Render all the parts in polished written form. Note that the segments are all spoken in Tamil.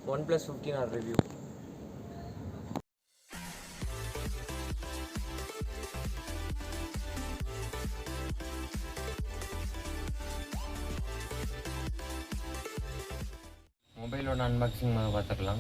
OnePlus 15R review. மொபைலோட அன்பாக்சிங் பார்த்துக்கலாம்.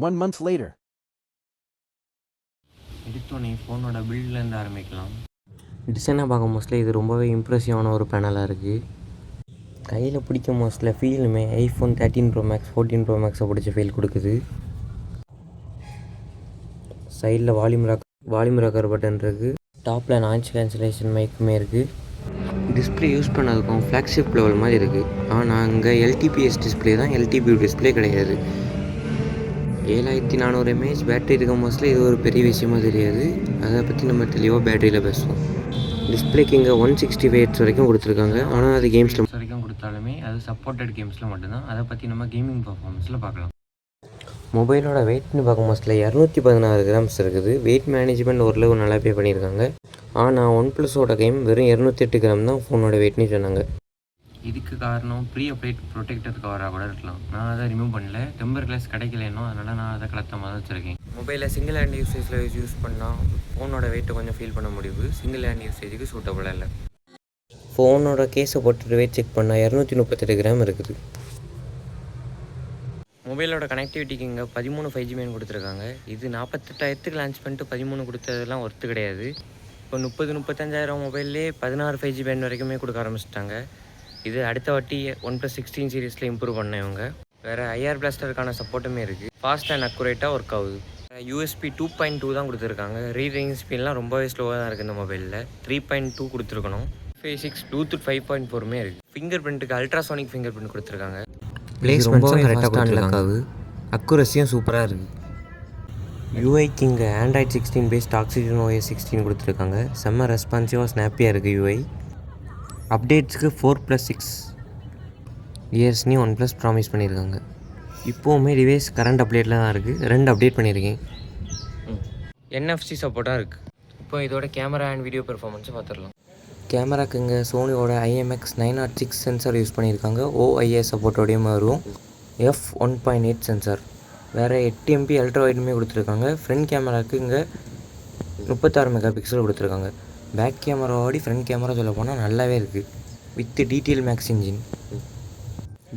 One month later. எடுத்தோடனே ஃபோனோட பில்ட்லேருந்து ஆரம்பிக்கலாம். டிசைனாக பார்க்க மோஸ்ட்லி இது ரொம்பவே இம்ப்ரெசிவான ஒரு பேனலாக இருக்குது. கையில் பிடிக்கும் மோஸ்ட்ல ஃபீலுமே ஐஃபோன் 13 Pro Max 14 Pro Maxை பிடிச்ச ஃபீல் கொடுக்குது. சைடில் வால்யூம் ராக்கர் பட்டன் இருக்குது. டாப்பில் நாய்ஸ் கேன்சலேஷன் மைக்குமே இருக்குது. டிஸ்பிளே யூஸ் பண்ணதுக்கும் ஃப்ளாக்ஷிப் லெவல் மாதிரி இருக்குது. ஆனால் அங்கே LTPS டிஸ்பிளே தான், LTPO டிஸ்பிளே கிடையாது. 7400 mAh பேட்டரி இருக்க மோஸ்ட்லி இது ஒரு பெரிய விஷயமா தெரியாது. அதை பற்றி நம்ம தெளிவாக பேட்டரியில் பேசுவோம். டிஸ்பிளேக்கு இங்கே 165 Hz வரைக்கும் கொடுத்துருக்காங்க. ஆனால் அது கேம்ஸில் வரைக்கும் கொடுத்தாலுமே அது சப்போர்ட்டட் கேம்ஸில் மட்டும்தான். அதை பற்றி நம்ம கேமிங் பர்ஃபார்மன்ஸில் பார்க்கலாம். மொபைலோட வெயிட்னு பார்க்க மோஸ்ட்ல 216 கிராம்ஸ் இருக்குது. வெயிட் மேனேஜ்மெண்ட் ஓரளவு நல்லாவே பண்ணியிருக்காங்க. ஆனால் OnePlusஓட கேம் வெறும் 208 கிராம் தான் ஃபோனோட வெயிட்னு சொன்னாங்க. இதுக்கு காரணம் ப்ரீ அப்டேட் ப்ரொடெக்டர் கவராக கூட இருக்கலாம். நான் அதை ரிமூவ் பண்ணல. டெம்பர் கிளாஸ் கிடைக்கலனோ அதனால் நான் அதை கலத்தமாக தான் வச்சுருக்கேன். மொபைலில் சிங்கிள் ஹேண்ட் யூசேஜில் யூஸ் பண்ணால் ஃபோனோட வெயிட்டை கொஞ்சம் ஃபீல் பண்ண முடியுது. சிங்கிள் ஹேண்ட் யூசேஜுக்கு சூட்டபுளாக இல்லை. ஃபோனோட கேஸை போட்டுட்டு வெயிட் செக் பண்ணால் 238 கிராம் இருக்குது. மொபைலோட கனெக்டிவிட்டிக்கு இங்கே 13 5G மெயின் கொடுத்துருக்காங்க. இது 48,000க்கு லான்ச் பண்ணிட்டு 13 கொடுத்ததெல்லாம் ஒர்த்து கிடையாது. இப்போ 30-35,000 மொபைல்லே 16 5G மெயின் வரைக்குமே கொடுக்க ஆரம்பிச்சிட்டாங்க. இது அடுத்த வாட்டி OnePlus 16 சீரீஸில் இம்ப்ரூவ் பண்ண இவங்க. வேறு IR பிளாஸ்டருக்கான சப்போர்ட்டுமே இருக்குது. ஃபாஸ்ட் அண்ட் அக்குரேட்டாக ஒர்க் ஆகுது. USB 2.2 தான் கொடுத்துருக்காங்க. ரீடிங் ஸ்பீட்லாம் ரொம்பவே ஸ்லோவாக தான் இருக்குது இந்த மொபைலில். 3.2 கொடுத்துருக்கணும். 5.6 Bluetooth 5.4மே இருக்குது. ஃபிங்கர் பிரிண்ட்டுக்கு அல்ட்ராசானிக் ஃபிங்கர் பிரிண்ட் கொடுத்துருக்காங்க. பிளேஸ்மெண்ட்ஸும் கரெக்டாக அன்லாக் ஆகுது. அக்குரஸியும் சூப்பராக இருக்குது. யூஐக்கு இங்கே Android 16 பேஸ்ட் Oxygen OS 16 கொடுத்துருக்காங்க. செம்ம ரெஸ்பான்சிவாக ஸ்னாப்பியாக இருக்குது யூஐ. அப்டேட்ஸுக்கு 4+6 இயர்ஸ்னு OnePlus ப்ராமிஸ் பண்ணியிருக்காங்க. இப்போவுமே டிவைஸ் கரண்ட் அப்டேட்டில் தான் இருக்குது. 2 அப்டேட் பண்ணியிருக்கேன். NFC சப்போர்ட்டாக இருக்குது. இப்போ இதோட கேமரா அண்ட் வீடியோ பெர்ஃபார்மன்ஸை பார்த்துடலாம். கேமராக்கு இங்கே சோனியோட IMX906 சென்சார் யூஸ் பண்ணியிருக்காங்க. OIS சப்போர்ட்டோடையும் வரும். f1.8 sensor. வேறு 8 MP அல்ட்ரா வைடுமே கொடுத்துருக்காங்க. ஃப்ரண்ட் கேமராவுக்கு இங்கே 36 மெகா பிக்சல் கொடுத்துருக்காங்க. பேக் கேமராவோட ஃப்ரண்ட் கேமரா சொல்ல போனால் நல்லாவே இருக்குது. With DTL Max engine.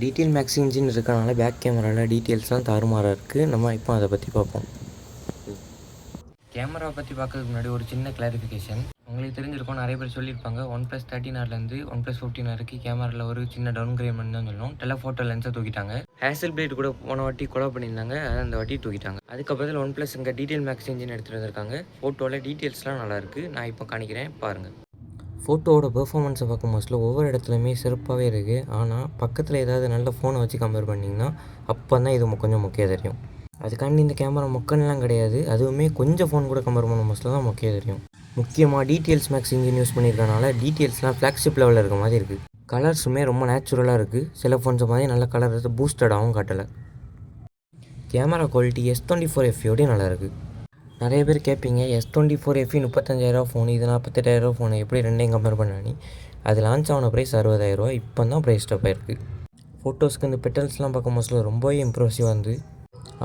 DTL Max engine இருக்கனால பேக் கேமராவில் டீட்டெயில்ஸ்லாம் தாறுமாறாக இருக்குது. நம்ம இப்போ அதை பற்றி பார்ப்போம். கேமரா பற்றி பார்க்கறதுக்கு முன்னாடி ஒரு சின்ன கிளாரிஃபிகேஷன். உங்களுக்கு தெரிஞ்சிருக்கும், நிறைய பேர் சொல்லியிருப்பாங்க OnePlus 13Rலேருந்து OnePlus 15Rக்கு கேமராவில் ஒரு சின்ன டவுன்கிரேட்மெண்ட் தான் சொல்லணும். டெலஃபோட்டோ லென்ஸை தூக்கிட்டாங்க. ஹேசல் பிளேட் கூட போன வாட்டி கொலை பண்ணியிருந்தாங்க. அதை அந்த வாட்டி தூக்கிட்டாங்க. அதுக்கப்புறத்தில் OnePlus இங்கே DTL Max இன்ஜின் எடுத்துகிட்டு வந்திருக்காங்க. ஃபோட்டோவில் டீட்டெயில்ஸ்லாம் நல்லாயிருக்கு. நான் இப்போ காணிக்கிறேன் பாருங்கள். ஃபோட்டோவோட பெர்ஃபார்மன்ஸை பார்க்கும் மோஸ்ட்ல ஒவ்வொரு இடத்துலையுமே சிறப்பாகவே இருக்குது. ஆனால் பக்கத்தில் ஏதாவது நல்ல ஃபோனை வச்சு கம்பேர் பண்ணிங்கன்னா அப்போ தான் இது கொஞ்சம் முக்கியம் தெரியும். அதுக்காண்டி இந்த கேமரா மொக்கன்லாம் கிடையாது. அதுவுமே கொஞ்சம் ஃபோன் கூட கம்பேர் பண்ண மோஸ்ட்ல தான் முக்கியம் தெரியும். முக்கியமாக DTL Max இன்ஜின் யூஸ் பண்ணியிருக்கனால டீட்டெயில்ஸ்லாம் ஃப்ளாக்ஷிப் லெவலில் இருக்க மாதிரி இருக்குது. கலர்ஸுமே ரொம்ப நேச்சுரலாக இருக்குது. சில ஃபோன்ஸை மாதிரி நல்ல கலர் பூஸ்டடாகவும் காட்டலை. கேமரா குவாலிட்டி S24FE நல்லாயிருக்கு. நிறைய பேர் கேட்பீங்க S24FE 35,000 ஃபோன், இது 48,000 ஃபோனு எப்படி ரெண்டையும் கம்பேர் பண்ணி. அது லான்ச் ஆன ப்ரைஸ் 60,000. இப்போ தான் ப்ரைஸ் ஸ்டப் ஆயிருக்கு. ஃபோட்டோஸ்க்கு இந்த பெட்டல்ஸ்லாம் பார்க்கும் போது ரொம்பவே இம்ப்ரெசிவாக இருந்து.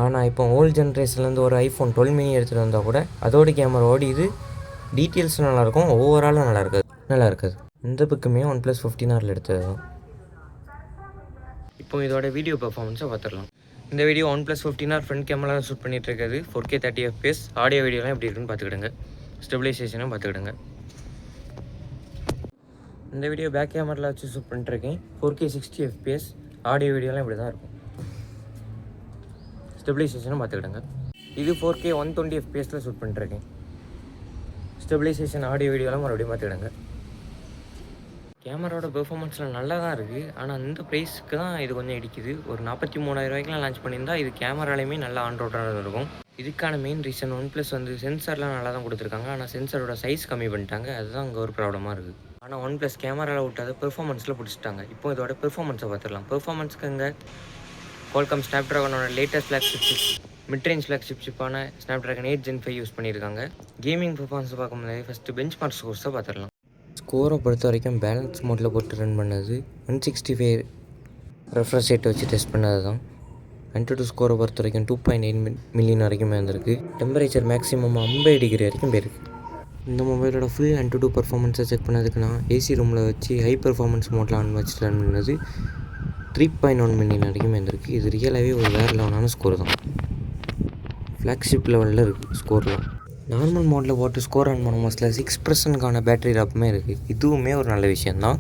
ஆனால் இப்போ ஓல்டு ஜென்ரேஷன்லேருந்து ஒரு iPhone 12 mini எடுத்துகிட்டு வந்தால் கூட அதோட கேமராவோடு இது டீட்டெயில்ஸ் நல்லாயிருக்கும், ஓவராலாக நல்லா இருக்காது. இந்த பக்கமே OnePlus 15R எடுத்தது தான். இப்போ இதோட வீடியோ பர்ஃபார்மன்ஸை பார்த்துடலாம். இந்த video OnePlus 15R front camera shoot பண்ணிகிட்டு இருக்காது. 4K 30 FPS. ஆடியோ வீடியோலாம் எப்படி இருக்குன்னு பார்த்துக்கிடுங்க. ஸ்டெபிலைசேஷனும் பார்த்துக்கிடுங்க. இந்த வீடியோ பேக் கேமராவில் வச்சு ஷூட் பண்ணிட்டுருக்கேன். 4K 60 FPS. ஆடியோ வீடியோலாம் இப்படி தான் இருக்கும். ஸ்டெபிலைசேஷனும் பார்த்துக்கிடுங்க. இது 4K 120 FPSல ஷூட் பண்ணிட்டுருக்கேன். ஸ்டெபிலைசேஷன் ஆடியோ வீடியோலாம் மறுபடியும் பார்த்துக்கிடுங்க. கேமராவோட பெர்ஃபார்மன்ஸில் நல்லா தான் இருக்குது. ஆனால் இந்த ப்ரைஸுக்கு தான் இது கொஞ்சம் இடிக்குது. ஒரு 43,000 லான்ச் பண்ணியிருந்தால் இது கேமராலையுமே நல்லா ஆன்ரோடாக இருக்கும். இதுக்கான மெயின் ரீசன் OnePlus வந்து சென்சார்லாம் நல்லா தான் கொடுத்துருக்காங்க. ஆனால் சென்சாரோட சைஸ் கம்மி பண்ணிட்டாங்க. அதுதான் அங்கே ஒரு ப்ராப்ளமாக இருக்குது. ஆனால் OnePlus கேமராவில் விட்டாத பெர்ஃபார்மன்ஸில் பிடிச்சிட்டாங்க. இப்போ இதோட பெர்ஃபார்மன்ஸை பார்த்துடலாம். பெர்ஃபார்மன்ஸ்க்கு இங்கே Qualcomm Snapdragonோட லேட்டஸ்ட் ஃப்ளாக்ஷிப் மிட்ரேஞ்ச் ஃப்ளாக்ஷிப் சிப்பான Snapdragon 8 Gen 5 யூஸ் பண்ணியிருக்காங்க. கேமிங் பெர்ஃபார்மன்ஸை பார்க்கும்போது ஃபஸ்ட்டு பெஞ்ச்மார்க் ஸ்கோர்ஸை பார்த்துடலாம். ஸ்கோரை பொறுத்த வரைக்கும் பேலன்ஸ் மோட்டில் போட்டு ரன் பண்ணது 165 ரெஃப்ரெஷ் ரேட் வச்சு டெஸ்ட் பண்ணது தான். Antutu ஸ்கோரை பொறுத்த வரைக்கும் 2.8 மில்லியன் வரைக்குமே வந்திருக்கு. டெம்பரேச்சர் மேக்ஸிமம் 50 டிகிரி வரைக்கும் போயிருக்கு. இந்த மொபைலோட ஃபுல் Antutu பர்ஃபார்மன்ஸை செக் பண்ணதுக்கு நான் ஏசி ரூமில் வச்சு ஹை பர்ஃபார்மன்ஸ் மோட்டில் ஆன் வச்சு ரன் பண்ணது 3.1 மில்லியன் வரைக்கும் வந்திருக்கு. இது ரியலாகவே ஒரு வேறு லெவலான ஸ்கோர் தான். ஃப்ளாக்ஷிப் லெவலில் இருக்குது ஸ்கோர்லாம். நார்மல் மோடில் போட்டு ஸ்கோர் ஆன் பண்ண மோஸ்ட்டில் 6%க்கான பேட்டரி ட்ராப்புமே இருக்குது. இதுவுமே ஒரு நல்ல விஷயந்தான்.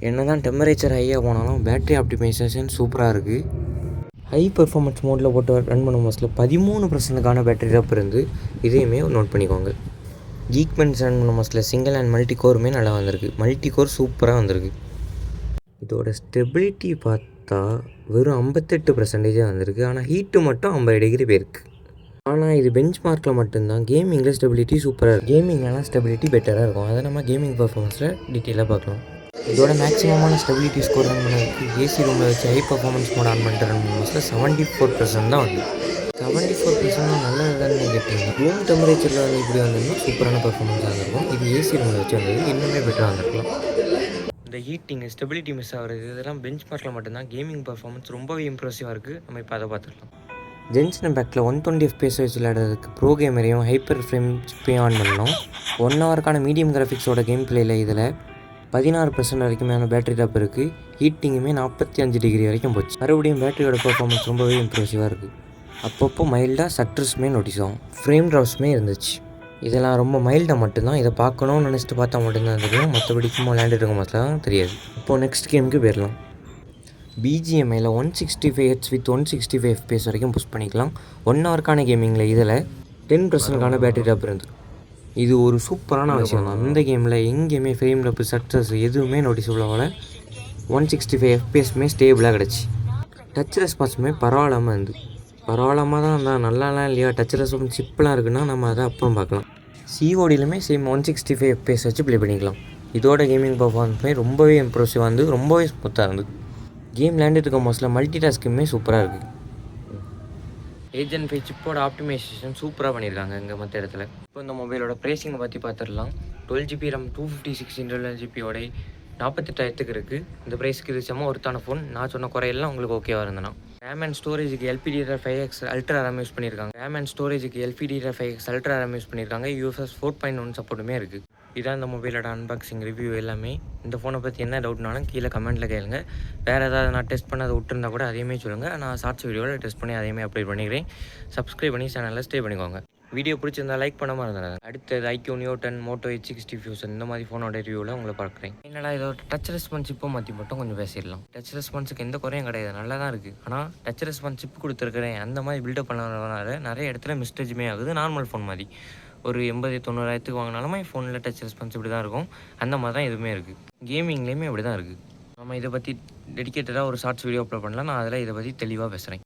என்ன தான் டெம்பரேச்சர் ஹையாக போனாலும் பேட்டரி ஆப்டிமைசேஷன் சூப்பராக இருக்குது. ஹை பர்ஃபார்மன்ஸ் மோடில் போட்டு ரன் பண்ண மோஸ்ட்டில் 13%க்கான பேட்டரி ட்ராப் இருந்து. இதையுமே நோட் பண்ணிக்கோங்க. Geekbench ரன் பண்ண மோஸ்ட்டில் சிங்கிள் அண்ட் மல்டி கோருமே நல்லா வந்திருக்கு. மல்டி கோர் சூப்பராக வந்திருக்கு. இதோட ஸ்டெபிலிட்டி பார்த்தா வெறும் 58% வந்திருக்கு. ஆனால் ஹீட்டு மட்டும் 50 டிகிரி போயிருக்கு. ஆனால் இது பெஞ்ச் மார்க்கில் மட்டும்தான். கேமிங்கில் ஸ்டெபிலிட்டி சூப்பராக இருக்கும். கேமிங்லலாம் ஸ்டெபிலிட்டி பெட்டராக இருக்கும். அதை நம்ம கேமிங் பர்ஃபார்மன்ஸில் டீட்டெயிலாக பார்க்கலாம். இதோட மேக்ஸிமமான ஸ்டெபிலிட்டி ஸ்கோர் ரன் பண்ணதுக்கு ஏசி ரூமில் வச்சு ஹை பர்ஃபார்மன்ஸ் மோட் ஆன் பண்ணிட்டு ரன் பண்ணும்போது 74% தான் வந்து 74% தான் நல்ல இல்லைன்னு கேட்டீங்க. ரூம் டெம்பரேச்சரில் வந்து இப்படி வந்ததுன்னா சூப்பரான பர்ஃபார்மன்ஸாக இருந்திருக்கும். இது ஏசி ரூமில் வச்சு வந்தது இன்னுமே பெட்டராக இருந்திருக்கலாம். இந்த ஹீட்டிங் ஸ்டெபிலிட்டி மிஸ் ஆகிறது இதெல்லாம் பெஞ்ச் மார்க்கில் மட்டும்தான். கேமிங் பர்ஃபார்மன்ஸ் ரொம்பவே இம்ப்ரெசிவாக இருக்குது. நம்ம இப்போ அதை பார்த்துக்கலாம். ஜென்சன் பேக்கில் 120 FPS வச்சு விளையாடுறதுக்கு ப்ரோ கேமரையும் ஹைப்பர் ஃப்ரேம் சிப்பையும் ஆன் பண்ணோம். 1 ஹவருக்கான மீடியம் கிராஃபிக்ஸோட கேம் பிளேயில் இதில் 16% வரைக்குமான பேட்டரி ட்ராப் இருக்குது. ஹீட்டிங்குமே 45 டிகிரி வரைக்கும் போச்சு. மறுபடியும் பேட்டரியோட பர்ஃபார்மன்ஸ் ரொம்பவே இம்ப்ரெசிவாக இருக்குது. அப்பப்போ மைல்டாக சட்ரஸ்மே நோட்டீஸ் ஆகும். ஃப்ரேம் ட்ராப்ஸுமே இருந்துச்சு. இதெல்லாம் ரொம்ப மைல்டாக மட்டும்தான். இதை பார்க்கணும்னு நினச்சிட்டு பார்த்தா மட்டும்தான் தெரியும். மற்றபடி சும்மா விளையாண்டுட்டு இருக்க மாதிரி தெரியாது. இப்போது நெக்ஸ்ட் கேமுக்கு போயிடலாம். BGMIயில் 165Hz வித் 165 FPS வரைக்கும் புஷ் பண்ணிக்கலாம். 1 ஹவருக்கான கேமிங்கில் இதில் 10%க்கான பேட்டரி ட்ராப் இருந்து. இது ஒரு சூப்பரான விஷயம் தான். இந்த கேமில் எங்கேயுமே ஃப்ரேம் ட்ராப் சக்ஸஸ் எதுவுமே நோட்டிஸபுளாக 165 FPSமே ஸ்டேபிளாக கிடச்சி. டச் ரெஸ்பான்ஸுமே பரவாயில்லாமல் இருந்து. பரவாயில்லாமல் தான் இருந்தால் நல்லாலாம் இல்லையா. டச் ரெஸ்பான்ஸ் சிப்லாம் இருக்குன்னா நம்ம அதை அப்புறம் பார்க்கலாம். CODலையுமே சேம் 165 FPS வச்சு ப்ளே பண்ணிக்கலாம். இதோட கேமிங் பர்ஃபார்மன்ஸுமே ரொம்பவே இம்ப்ரெசிவாக இருந்து, ரொம்பவே ஸ்மூத்தாக இருந்து. கேம் விளையாண்டுட்டு இருக்க மோஸ்ட்டில் மல்டி டாஸ்க்குமே சூப்பராக இருக்குது. 8 Gen 5 சிப்போட ஆப்டிமைசேஷன் சூப்பராக பண்ணியிருக்காங்க இங்கே மற்ற இடத்துல. இப்போ இந்த மொபைலோட ப்ரைஸிங்கை பற்றி பார்த்துடலாம். 12GB RAM 256 internal GBயோட 48,000 இருக்குது. இந்த ப்ரைஸ்க்கு இது செம்ம ஒருத்தான ஃபோன். நான் சொன்ன குறையெல்லாம் உங்களுக்கு ஓகேவாக இருந்தேன்னா. ரேம் அண்ட் ஸ்டோரேஜுக்கு LPDDR5X அல்ட்ரா RAM யூஸ் பண்ணியிருக்காங்க. ரேம் அண்ட் ஸ்டோரேஜுக்கு LPDDR5X அல்ட்ரா RAM யூஸ் பண்ணியிருக்காங்க. UFS 4.1 சப்போர்ட்டுமே இருக்குது. இதான் இந்த மொபைலோட அன்பாக்சிங் ரிவ்யூ எல்லாமே. இந்த ஃபோனை பற்றி என்ன டவுட்னாலும் கீழே கமெண்ட்டில் கேளுங்க. வேறு ஏதாவது நான் டெஸ்ட் பண்ண அதை விட்டுருந்தா கூட அதையுமே சொல்லுங்கள். நான் ஷார்ட்ஸ் வீடியோவில் டெஸ்ட் பண்ணி அதையுமே அப்டேட் பண்ணிக்கிறேன். சப்ஸ்கிரைப் பண்ணி சேனலில் ஸ்டே பண்ணிக்கோங்க. வீடியோ பிடிச்சிருந்தா லைக் பண்ணாமல் இருந்தாங்க. அடுத்தது IQ Neo 10 Moto H60 Fusion இந்த மாதிரி ஃபோனோட ரிவ்யூவில் உங்களை பார்க்குறேன். என்னடா இதோட டச் ரெஸ்பான்ஸ் இப்போ மாற்றி மட்டும் கொஞ்சம் பேசிடலாம். டச் ரெஸ்பான்ஸுக்கு எந்த குறையும் கிடையாது, நல்லா தான் இருக்குது. ஆனால் டச் ரெஸ்பான்ஸ் சிப் கொடுத்துருக்கிறேன் அந்த மாதிரி பில்டப் பண்ணனால நிறைய இடத்துல மிஸ்டேஜுமே ஆகுது. நார்மல் ஃபோன் மாதிரி ஒரு 80,000-90,000 வாங்கினாலுமே ஃபோனில் டச் ரெஸ்பான்ஸ் இப்படி தான் இருக்கும். அந்த மாதிரி தான் எதுவுமே இருக்குது. கேமிங்லேயுமே இப்படி தான் இருக்குது. நம்ம இதை பற்றி டெடிக்கேட்டடாக ஒரு ஷார்ட்ஸ் வீடியோ அப்லோட் பண்ணலாம். நான் அதில் இதை பற்றி தெளிவாக பேசுகிறேன்.